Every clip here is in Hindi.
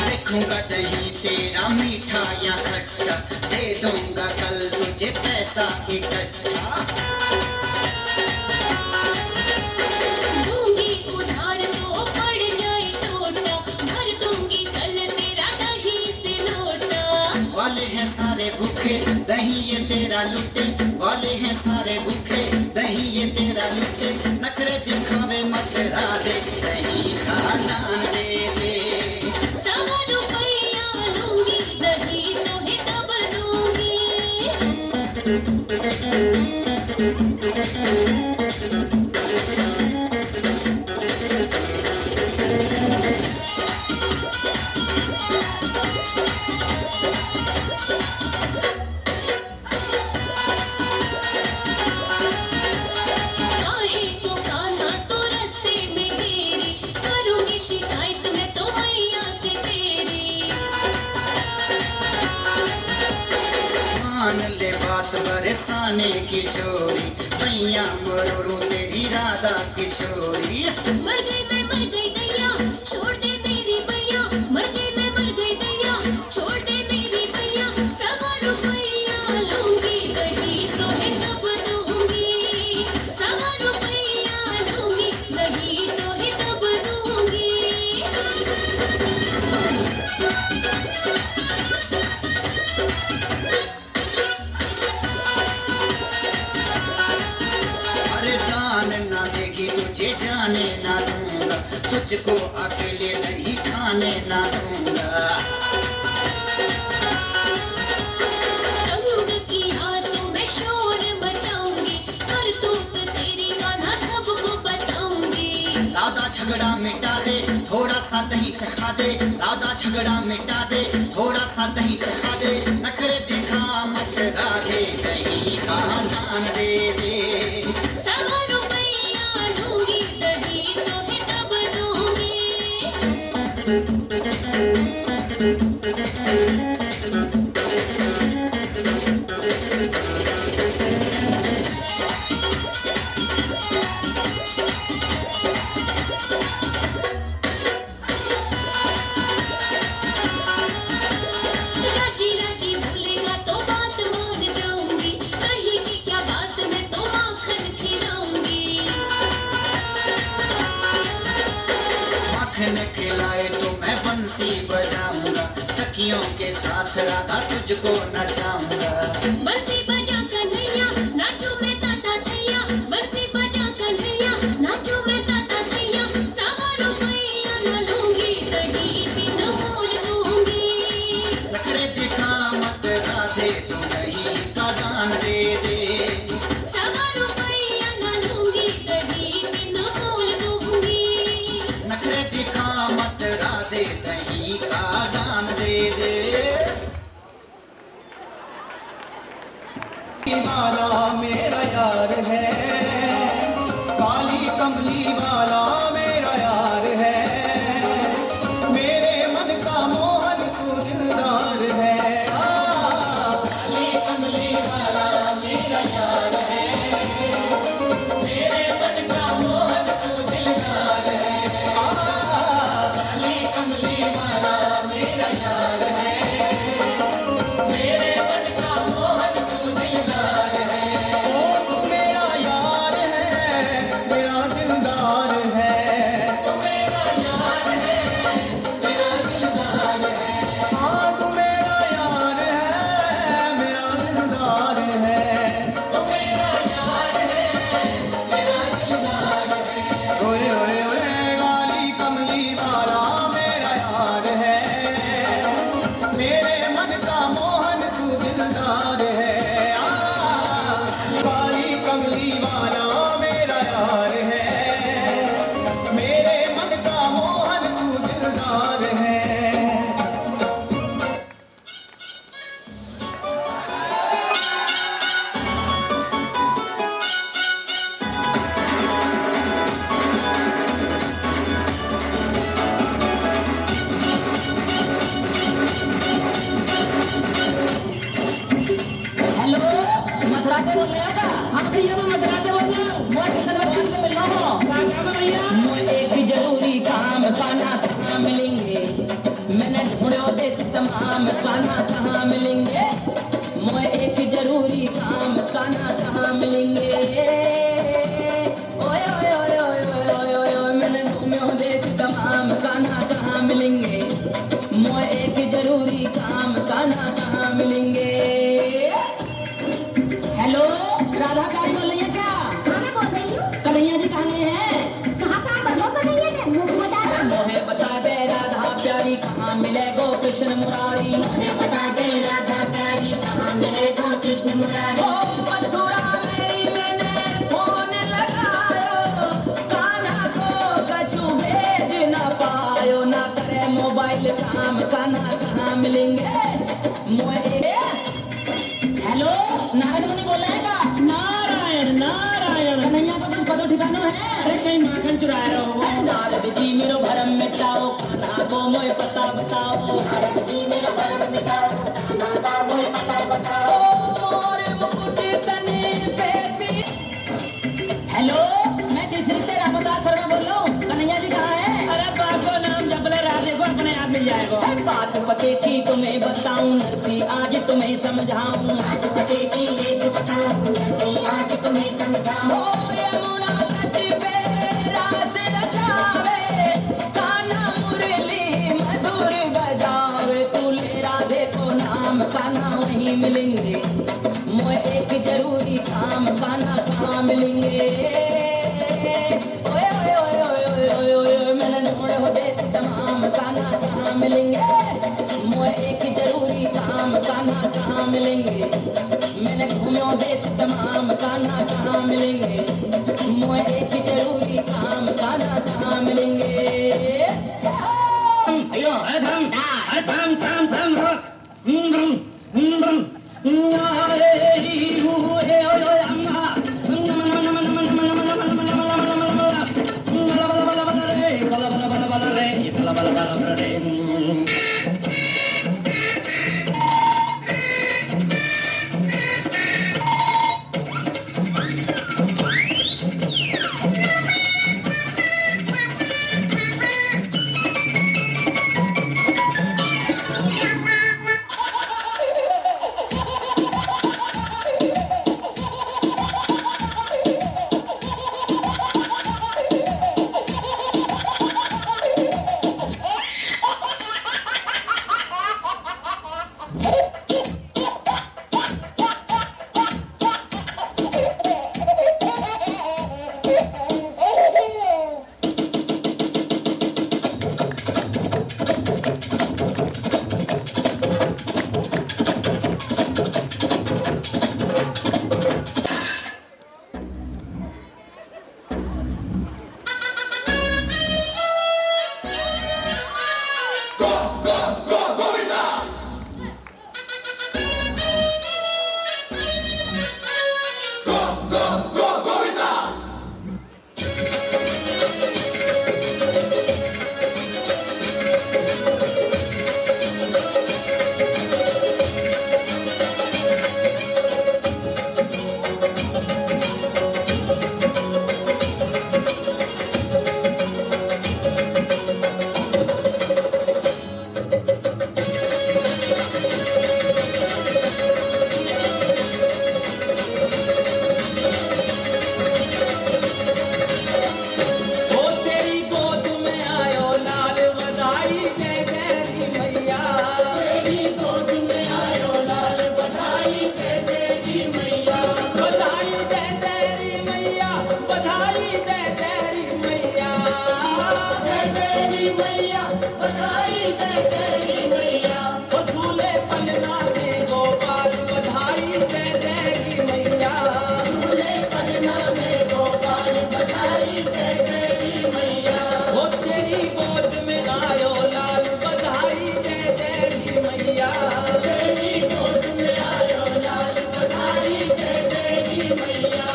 देखूंगा दही तेरा मीठा या खट्टा, दे दूंगा कल तुझे पैसा इकट्ठा। दूंगी उधार तो पड़ जाए टोटा, भर दूंगी कल तेरा दही से लोटा। वाले हैं सारे भूखे दही ये तेरा लुटे, वाले हैं सारे भूखे दही ये तेरा लुटे। नखरे दिखावे मत राधे, दही का दान दे दे। ले बात बरसाने की छोरी, भैया मरो तेरी राधा किशोरी। मर गई दैया, छोड़ दे मेरी भैया, मर गई मैं मर गई दैया, छोड़ दे मेरी भैया। 100 रुपया लूंगी दही तो है तब दूंगी, 100 रुपया लूंगी दही तो है तब दूंगी। ना देगी तुझे जाने ना दूंगा, तुझको अकेले नहीं खाने ना दूंगा। तंग किया तो मैं शोर मचाऊंगी, करतूत तेरी कान्हा सबको बताऊंगी। राधा झगड़ा मिटा दे, थोड़ा सा दही चखा दे, राधा झगड़ा मिटा दे, थोड़ा सा दही चखा दे। नखरे दिखा मत राधे, दही का दान दे दे। खिलाए तो मैं बंसी बजाऊंगा, सखियों के साथ राधा तुझको नचाऊंगा। बंसी बजा कन्हैया नाचो मैं ताता थैया, बंसी कमली वाला मेरा यार है, मेरे मन का मोहन तू दिलदार है। काली कमली वाला मेरा यार है, मेरे मन का मोहन तू दिलदार है। काली कमली वाला मेरा यार है, मेरे मन का मोहन तू दिलदार है। ओ तू मेरा यार है, मेरा दिलदार है। तू मेरा यार है, मेरा दिलदार है। हाँ तू मेरा यार है, मेरा दिलदार है। तू मेरा यार है, मेरा दिलदार है। ओए ओए ओए काली कमली वाला मेरा यार है, मेरे मन का मोहन तू दिलदार है। काली कमली वाला मेरा यार है, मेरे मन का मोहन तू दिलदार है। हेलो मथुरा से बोल रहे हो क्या? हाँ भैया मैं मथुरा से बोल रहा हूँ। मैं किशन बच्चन से मिल रहा हूँ। क्या काम है भैया? मैं एक जरूरी काम काना कहाँ मिलेंगे, मैंने ढूंढे देश तमाम काना कहाँ मिलेंगे। मैं एक जरूरी काम काना कहाँ मिलेंगे। ओए ओए ओए ओए ओए ओए ओए ओए मैंने ढूंढे देश तमाम काना कहाँ मिलेंगे। मैं एक जरूरी काम काना कहाँ मिलेंगे। हेलो राधा प्यारी बोल रही है क्या? हाँ मैं बोल रही हूँ। कन्हैया जी कहाँ गए हैं? कहाँ कहाँ पर वो कन्हैया ने मुझे बता दो। मोहे बता दे राधा प्यारी कहाँ मिले गो कृष्ण मुरारी। मुझे बता दे राधा प्यारी कहाँ मिले गो कृष्ण मुरारी। ओ मथुरा मेरी मैंने फोन लगायो, कान्हा को कछु भेज न पायो, ना करे मोबाइल काम कान्हा कहाँ मिलेंगे। मोहे हेलो नारायण मुनि बोल रहे हैं क्या? नारायण नारायण कन्हैया को कुछ पता ठिकाना है? अरे कहीं माखन चुरा रहे हो? नारद जी मेरो भरम मिटाओ, कान्हा को मोहे पता बताओ। नारद जी मेरा भरम मिटाओ, कान्हा का मोहे पता बताओ। ओ मोर मुकुट तने पे भी। हेलो मैं केसरी से रामदास शर्मा बोल रहा हूँ। कन्हैया जी कहाँ हैं? अरे बापो नाम जप ले राधे को अपने आप मिल जाएगा। बात पते की तुम्हें बताऊं नरसी आज तुम्हें समझाऊं। आज पते की ये जो बताऊं नरसी आज तुम्हें समझाऊं। ओ यमुना तट पे रास रचावे, कान्हा मुरली मधुर बजावे, तू ले राधे को नाम कान्हा वहीं मिलेंगे। मोए एक जरूरी काम कान्हा कहाँ मिलेंगे। ओए ओए ओए ओए ओए ओए ओए मैंने ढूंढे हो देश तमाम कान्हा कहाँ मिलेंगे। मोए एक जरूरी काम कान्हा कहाँ मिलेंगे, मैंने घूमो देश तमाम कान्हा कहाँ मिलेंगे। मोए एक जरूरी काम कान्हा कहाँ मिलेंगे। अयो अरे धम अरे धम धम धम बधाई दे तेरी मैया। ओ तेरी गोद में आयो लाल बधाई दे तेरी मैया। तेरी गोद में आयो लाल बधाई दे तेरी मैया।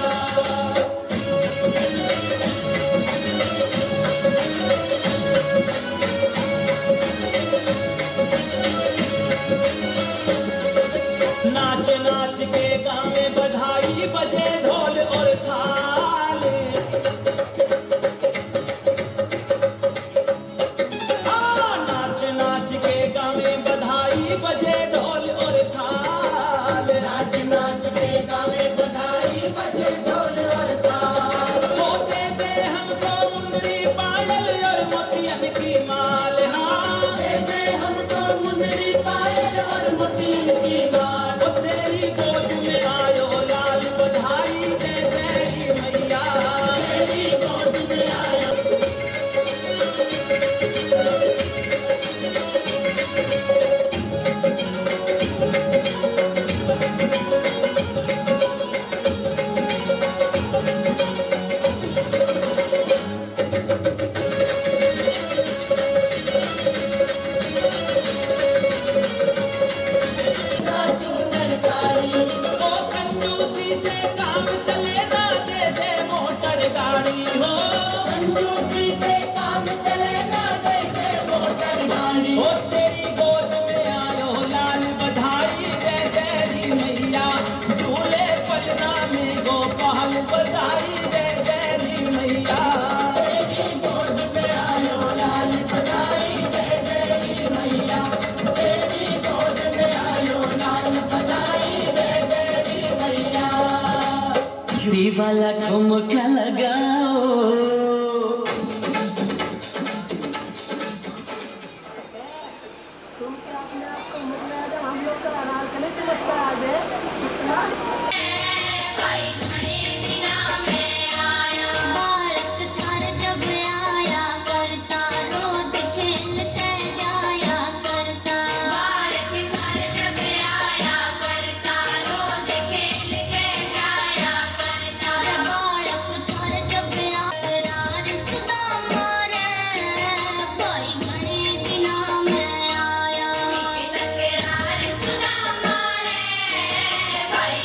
नाच नाच के गावे बधाई बजे ढोल और थाल। नाच नाच के गावे बधाई बजे ढोल और थाल। नाच नाच के गावे बधाई बजे ढोल और थाल। होते दे हमको मुंदरी पायल और मोतियन की माल। हाँ दे दे हमको मुंदरी पायल और मोतियन की माल। ओ तेरी गोद में आयो लाल बधाई दे तेरी मैया। तेरी गोद में आयो। चूनर साड़ी ओ कंजूसी से काम चले ना दे दे मोटर गाड़ी। हो कंजूसी से काम चले ना दे दे मोटर गाड़ी। ओ तेरी गोद में आयो लाल बधाई दे तेरी मैया। झूले पलना में गोपाल बधाई दे तेरी मैया। तेरी गोद में आयो लाल बधाई दे तेरी मैया। तेरी गोद में आयो लाल बधाई दे तेरी मैया। घड़ी वाला ठुमका लगाओ। बालक थार जब आया करता रोज खेल के जाया करता। बालक थार जब आया करता रोज खेल के जाया करता। बालक थार जब करार सुदामा रे भाई घणे दिना में आया। तकरार सुदामा रे भाई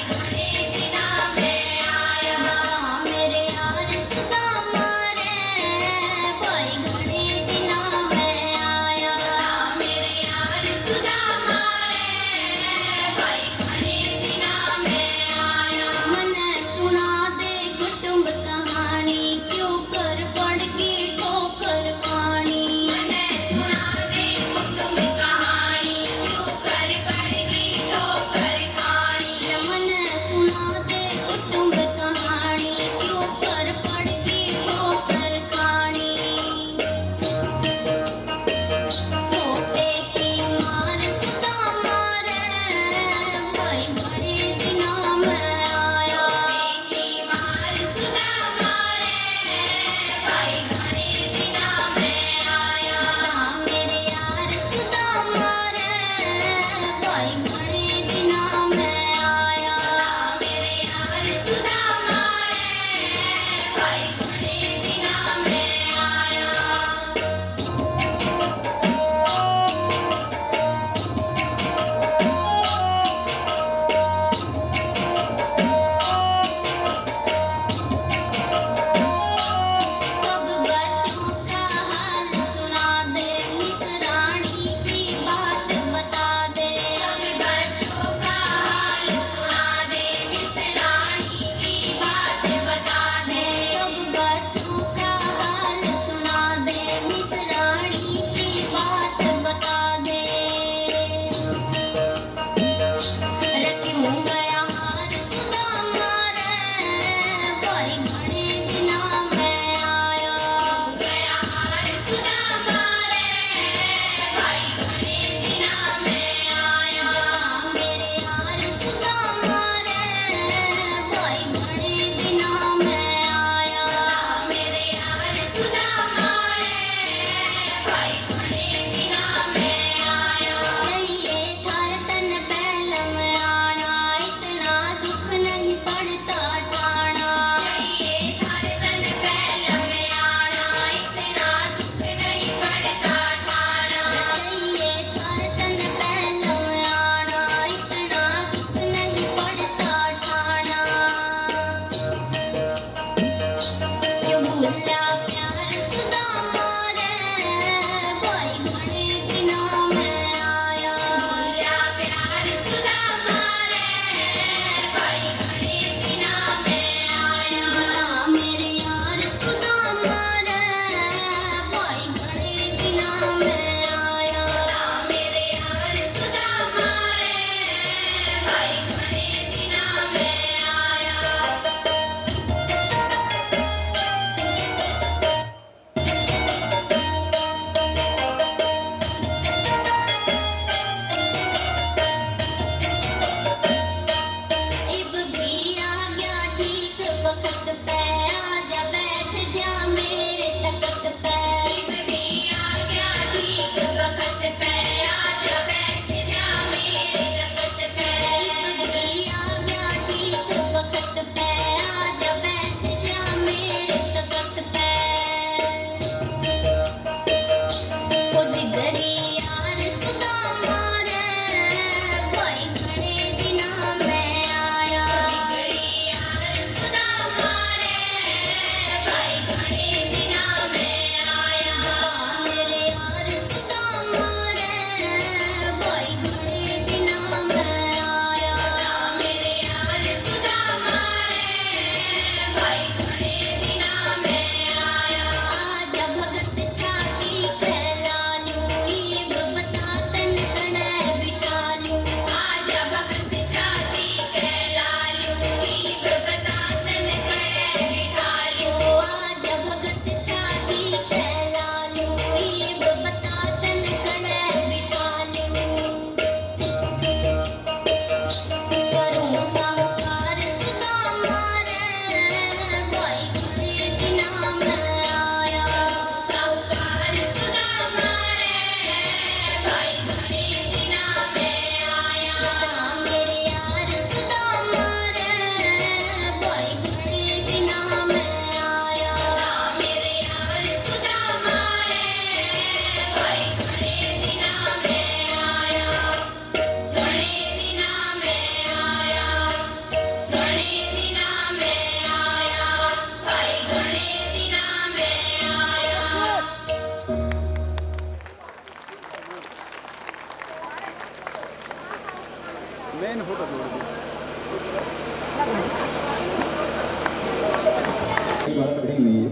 बात खड़ी हुई है।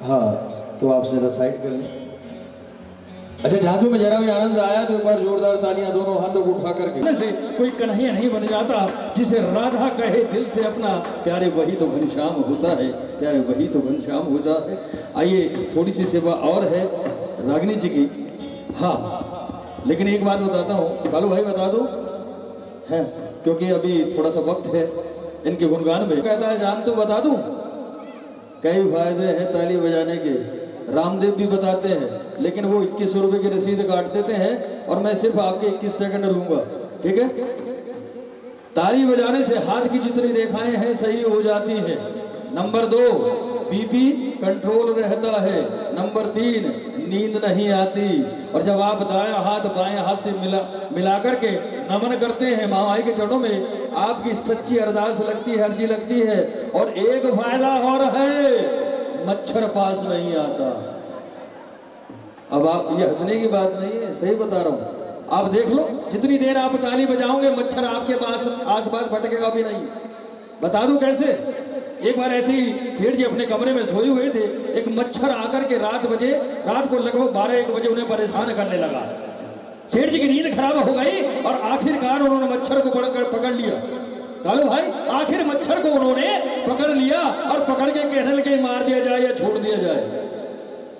हाँ, तो आप जरा साइड कर लें। अच्छा, झांकियों में जरा भी आनंद आया तो एक बार जोरदार तालियां दोनों हाथों को उठा करके। से कोई कन्हैया नहीं बन जाता जिसे राधा कहे दिल से अपना, प्यारे वही तो घनश्याम होता है, प्यारे वही तो घनश्याम होता है। आइए, थोड़ी सी सेवा और है रागिनी जी की। हाँ, लेकिन एक बात बताता हूँ, कालू भाई बता दो है, क्योंकि अभी थोड़ा सा वक्त है इनके गुणगान में। कहता है जान तो बता दूं, कई फायदे हैं ताली बजाने के, रामदेव भी बताते हैं, लेकिन वो 2100 रुपए की रसीद काट देते हैं और मैं सिर्फ आपके 21 सेकंड लूंगा, ठीक है। ताली बजाने से हाथ की जितनी रेखाएं हैं सही हो जाती हैं। नंबर 2, बीपी कंट्रोल रहता है। नंबर 3, नींद नहीं आती। और जब आप दायां हाथ बाएं हाथ से मिला करके नमन करते हैं महामाई के चरणों में, आपकी सच्ची अरदास लगती है, अर्जी लगती है। और एक फायदा और है, मच्छर पास नहीं आता। अब आप, ये हंसने की बात नहीं है, सही बता रहा हूं। आप देख लो, जितनी देर आप ताली बजाओगे मच्छर आपके पास आसपास भटकेगा भी नहीं। बता दूं कैसे? एक बार ऐसे ही सेठ जी अपने कमरे में सोए हुए थे, एक मच्छर आकर के रात को लगभग 12-1 बजे उन्हें परेशान करने लगा। सेठ जी की नींद खराब हो गई और आखिरकार उन्होंने मच्छर को पकड़ लिया। लालू भाई, आखिर मच्छर को उन्होंने पकड़ लिया और पकड़ के कहने लगे मार दिया जाए या छोड़ दिया जाए।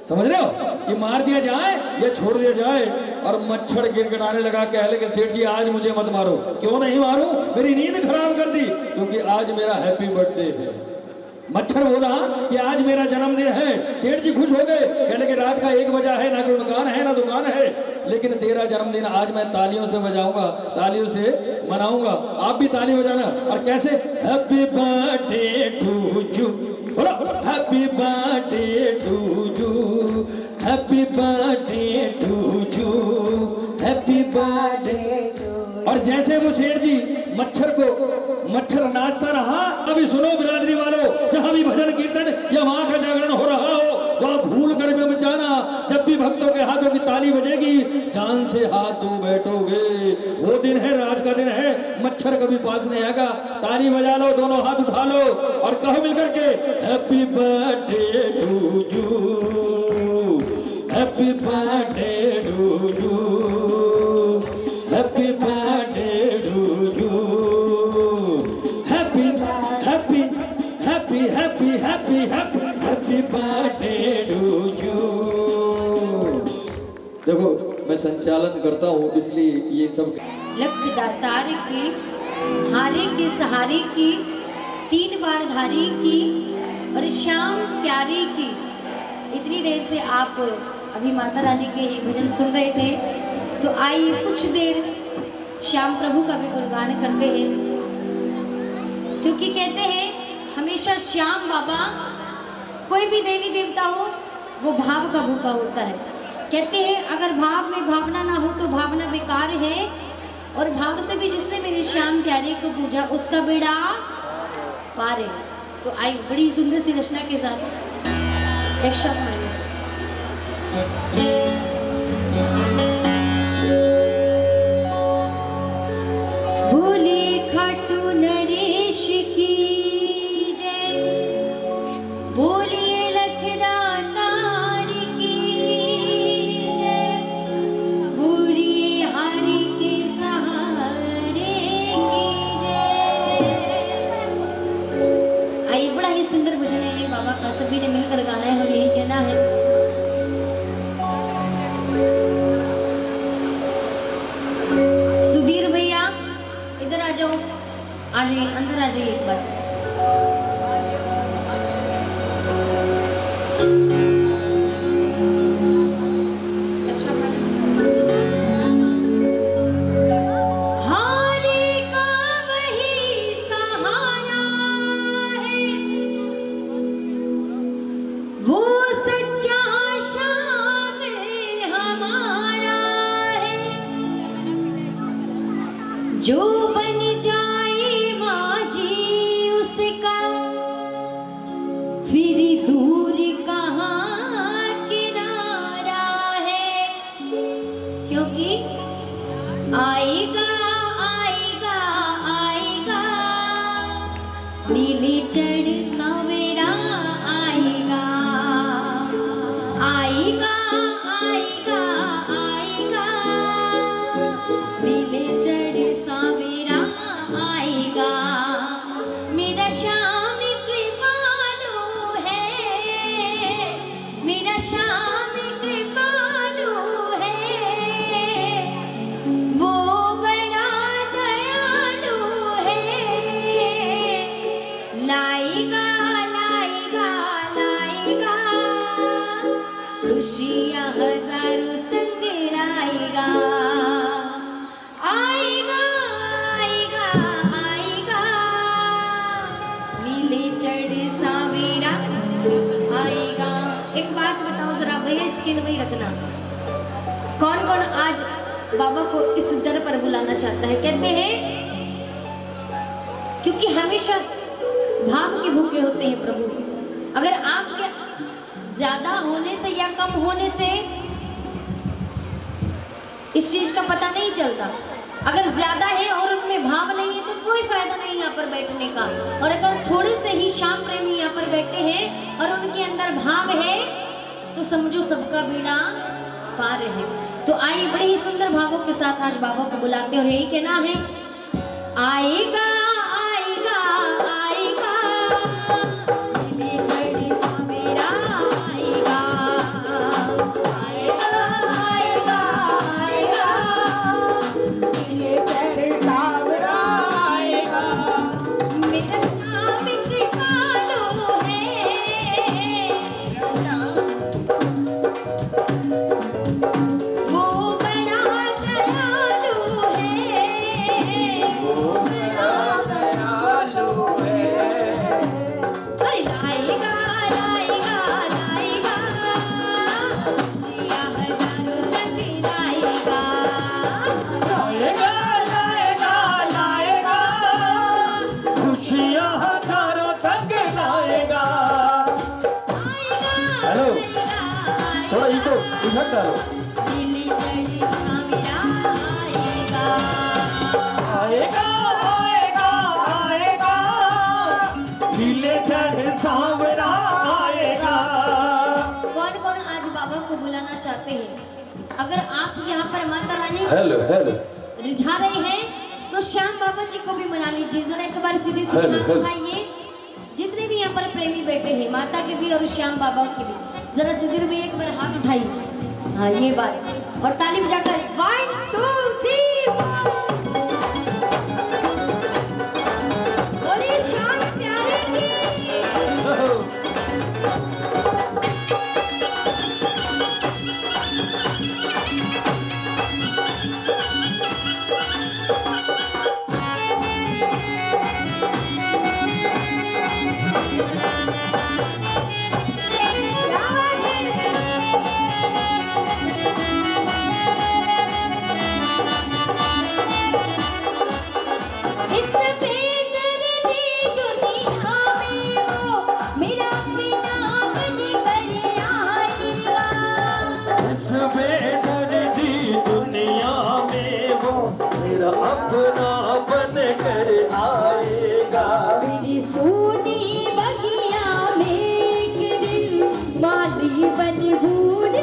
समझ रहे हो कि मार दिया जाए या छोड़ दिया जाए। और मच्छर गिड़गिड़ाने लगा, कह लगे सेठ जी आज मुझे मत मारो। क्यों नहीं मारूं? मेरी नींद खराब कर दी, क्योंकि आज मेरा हैप्पी बर्थडे है। मच्छर बोला कि आज मेरा जन्मदिन है। सेठ जी खुश हो गए, कह लगे रात का 1 बजा है, ना कोई मकान है ना दुकान है, लेकिन तेरा जन्मदिन आज मैं तालियों से बजाऊंगा, तालियों से मनाऊंगा। आप भी ताली बजाना। और कैसे? हैप्पी बर्थडे टू यू, बोलो happy birthday to you, happy birthday to you, happy birthday. और जैसे वो सेठ जी मच्छर नाचता रहा। अभी सुनो बिरादरी वालों, जहां भी भजन कीर्तन या मां का जागरण हो रहा हो, वहां भूल कर में मत जाना। जब भी भक्तों के हाथों की ताली बजेगी, जान से हाथ धो बैठोगे। वो दिन है, राज का दिन है, मच्छर कभी पास नहीं आएगा। ताली बजा लो, दोनों हाथ उठा लो और कहो मिलकर के happy birthday to you, happy birthday to you, happy birthday to you, happy happy happy happy happy happy happy birthday to you. देखो, मैं संचालन करता हूँ इसलिए ये सब। लख दातार की, हारे के सहारे की, 3 बार धारी की और श्याम प्यारे की। इतनी देर से आप अभी माता रानी के ही भजन सुन रहे थे, तो आइए कुछ देर श्याम प्रभु का भी गुणगान करते हैं। क्योंकि कहते हैं हमेशा श्याम बाबा, कोई भी देवी देवता हो वो भाव का भूखा होता है। कहते हैं अगर भाव में भावना ना हो तो भावना बेकार है, और भाव से भी जिसने मेरे श्याम प्यारे को पूजा उसका बेड़ा पार है। तो आई बड़ी सुंदर सी रचना के साथ एक शब्द मानिए। भोले खाटू नरेश की जय, बोलिए लखदातार की जय, बोलिए हारी के सहारे की जय। आइए, बड़ा ही सुंदर भजन है ये बाबा का, सभी ने मिलकर गाना है, हम यही कहना है। सुधीर भैया इधर आ जाओ, आ जाइए, अंदर आ जाइए एक बार। हारे का वही सहारा है, वो सच्चा श्याम हमारा है। जो बन जाए माझी उसका, फिर दूर कहाँ किनारा है। क्योंकि आएगा आएगा आएगा नीले चढ़ सवेरा खुशियाँ हजारों संग आएगा आएगा आएगा आएगा नीले चढ़ सावेरा आएगा। एक बात बताओ जरा भैया, स्किन वही रखना, कौन कौन आज बाबा को इस दर पर बुलाना चाहता है? कहते हैं क्योंकि हमेशा भाव के भूखे होते हैं प्रभु। अगर आपके ज्यादा होने से या कम होने से इस चीज का पता नहीं चलता। अगर ज्यादा है और उनमें भाव नहीं है तो कोई फायदा नहीं यहाँ पर बैठने का। और अगर थोड़े से ही श्याम प्रेमी यहाँ पर बैठे हैं और उनके अंदर भाव है तो समझो सबका बीड़ा पार है। तो आइए बड़े ही सुंदर भावों के साथ आज बाबा को बुलाते और यही कहना है आएगा आएगा आएगा नीले चढ़ सावेरा आएगा आएगा आएगा आएगा नीले चढ़ सावरा आएगा। मेरा श्याम कृपालु है वो बड़ा दयालु है वो बड़ा दयालु है। अरे लाएगा लाएगा लाएगा खुशियाँ हजारों संग लाएगा। लाएगा लाएगा लाएगा खुशियाँ हजारों संग लाएगा। हेलो, थोड़ा इधर इधर डालो। आएगा आएगा आएगा नीले चढ़ सावरा आएगा। कौन कौन आज बाबा को बुलाना चाहते हैं? अगर आप यहाँ पर माता रानी हेलो हेलो रिझा रहे हैं तो श्याम बाबा जी को भी मना लीजिए। जरा एक बार सीधे सीधे हेलो, हाथ हेलो। उठाइए। जितने भी यहाँ पर प्रेमी बैठे हैं, माता के भी और श्याम बाबा के भी, जरा सुधीर भी एक बार हाथ उठाइए। हाँ ये बात, और ताली बजाकर 1 2 3 बोलिए श्याम प्यारे की। क्या बात है? इस बेदर्दी दुनिया में वो मेरा अपना बन कर आएगा। इस बेदर्दी दुनिया में वो मेरा अपना बन कर आएगा। मेरी सोनी बगिया में एक दिन माली बन फूल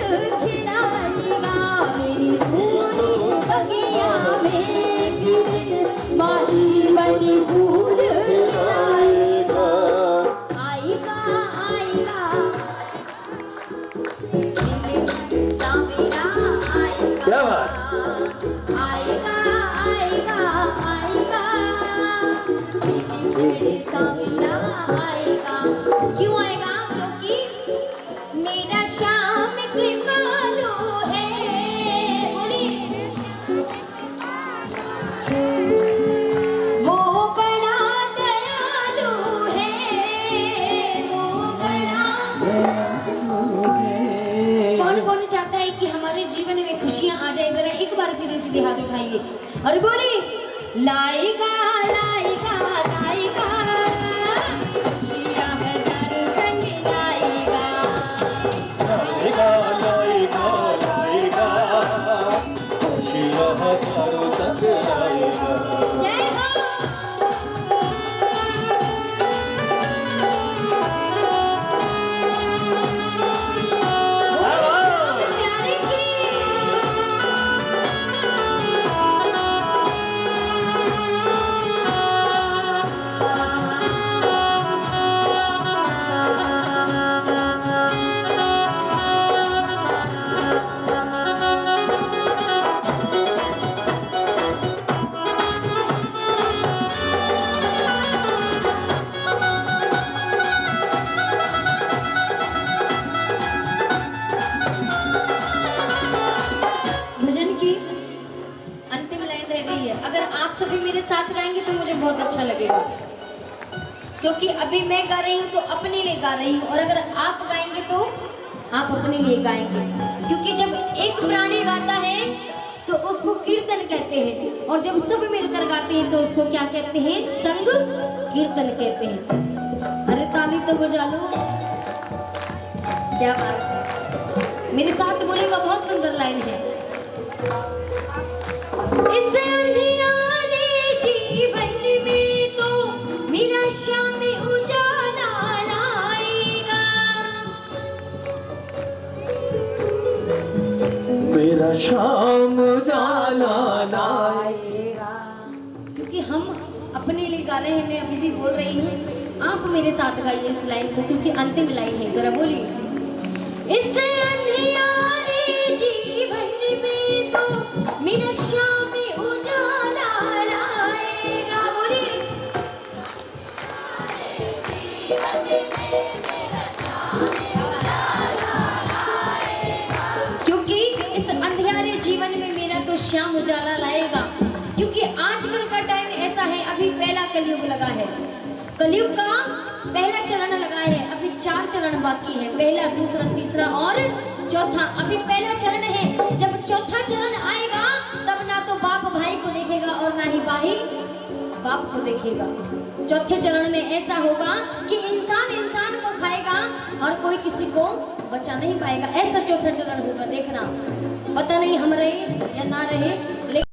खिलाएगा। मेरी सोनी बगिया में एक दिन माली बन फूल खिलाएगा। आएगा आएगा सावेरा आएगा। क्या बात? आएगा आएगा आएगा नीले सावेरा आएगा। क्यों आएगा? क्योंकि मेरा श्याम कृपालु है। बोलिए वो बड़ा दयालु है वो बड़ा। कौन कौन चाहता है कि हमारे जीवन में खुशियां आ जाए? जरा एक बार सीधे सीधे हाथ उठाइए और बोले लाएगा लाएगा लाएगा खुशियां हजारों संग लाएगा। लाएगा लाएगा लाएगा खुशियाँ हजारों संग लाएगा। जय हो। बोलो श्याम प्यारे की। बहुत अच्छा लगेगा, क्योंकि अभी मैं गा रही हूँ तो अपने लिए गा रही हूँ, और अगर आप गाएंगे तो आप अपने लिए गाएंगे। क्योंकि जब एक प्राणी गाता है तो उसको कीर्तन कहते हैं, और जब सब मिलकर गाते हैं तो उसको क्या कहते हैं? संग कीर्तन कहते हैं। अरे ताली तो बजा लो, क्या बात है। मेरे साथ बोलेगा, बहुत सुंदर लाइन है। इस अंधियारे जीवन में तो मेरा शाम उजाला लाएगा, मेरा शाम उजाला लाएगा। क्योंकि हम अपने लिए गा रहे हैं। मैं अभी भी बोल रही हूँ, आप मेरे साथ गाइए इस लाइन को, क्योंकि अंतिम लाइन है। जरा बोलिए। इस अंधियारे जीवन में तो मेरा शाम उजाला लाएगा। बोलिए। क्योंकि इस अंधियारे जीवन में मेरा तो श्याम उजाला लाएगा। क्योंकि आजकल का टाइम ऐसा है, अभी पहला कलयुग लगा है, कलयुग का पहला चरण लगा है, अभी 4 चरण बाकी है, पहला, दूसरा, तीसरा और चौथा। अभी पहला चरण है, जब चौथा चरण आएगा तब ना तो बाप भाई को देखेगा और ना ही भाई बाप को देखेगा। चौथे चरण में ऐसा होगा कि इंसान इंसान को खाएगा और कोई किसी को बचा नहीं पाएगा। ऐसा चौथा चरण होगा, देखना। पता नहीं हम रहे या ना रहे, लेकिन